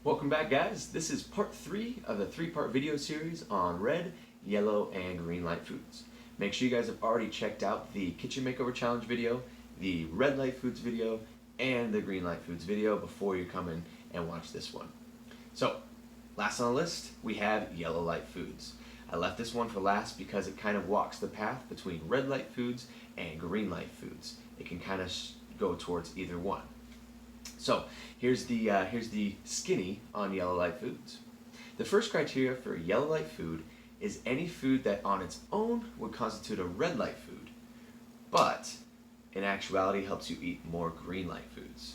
Welcome back, guys. This is part 3 of the 3-part video series on red, yellow, and green light foods. Make sure you guys have already checked out the Kitchen Makeover Challenge video, the red light foods video, and the green light foods video before you come in and watch this one. So, last on the list, we have yellow light foods. I left this one for last because it kind of walks the path between red light foods and green light foods. It can kind of go towards either one. So here's the skinny on yellow light foods. The first criteria for a yellow light food is any food that on its own would constitute a red light food, but in actuality helps you eat more green light foods.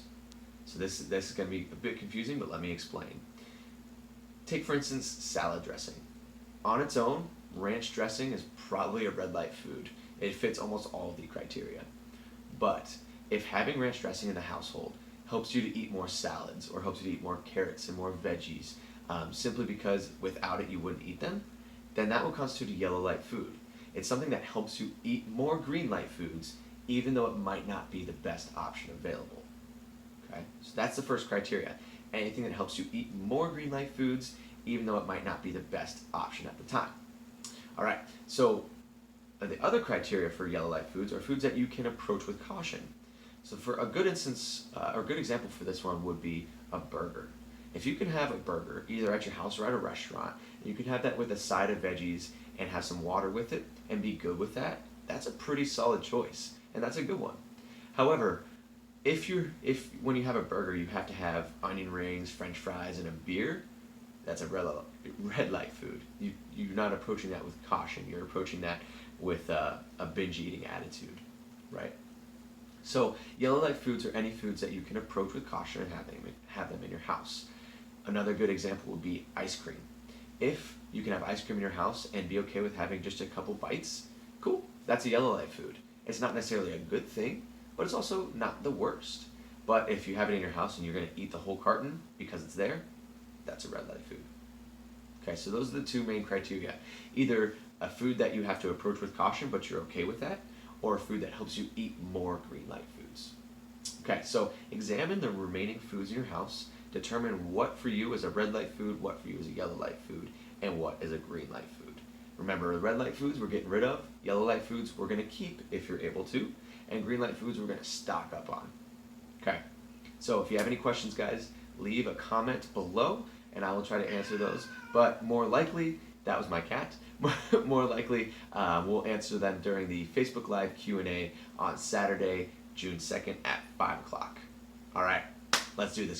So this is going to be a bit confusing, but let me explain. Take for instance salad dressing. On its own, ranch dressing is probably a red light food. It fits almost all of the criteria. But if having ranch dressing in the household helps you to eat more salads or helps you to eat more carrots and more veggies, simply because without it you wouldn't eat them, then that will constitute a yellow light food. It's something that helps you eat more green light foods even though it might not be the best option available. Okay? So that's the first criteria. Anything that helps you eat more green light foods even though it might not be the best option at the time. Alright, so the other criteria for yellow light foods are foods that you can approach with caution. So for a good instance, or a good example for this one would be a burger. If you can have a burger either at your house or at a restaurant, and you can have that with a side of veggies and have some water with it and be good with that, that's a pretty solid choice, and that's a good one. However, if when you have a burger you have to have onion rings, french fries, and a beer, that's a red light food. You're not approaching that with caution. You're approaching that with a binge eating attitude, right? So yellow light foods are any foods that you can approach with caution and have them in your house. Another good example would be ice cream. If you can have ice cream in your house and be okay with having just a couple bites, cool, that's a yellow light food. It's not necessarily a good thing, but it's also not the worst. But if you have it in your house and you're going to eat the whole carton because it's there, that's a red light food. Okay, so those are the two main criteria. Either a food that you have to approach with caution but you're okay with that, or a food that helps you eat more green light foods. Okay, so examine the remaining foods in your house, determine what for you is a red light food, what for you is a yellow light food, and what is a green light food. Remember, the red light foods we're getting rid of, yellow light foods we're going to keep if you're able to, and green light foods we're going to stock up on. Okay, so if you have any questions, guys, leave a comment below and I will try to answer those, but more likely, that was my cat. More likely, we'll answer them during the Facebook Live Q&A on Saturday, June 2nd at 5 o'clock. All right, let's do this, guys.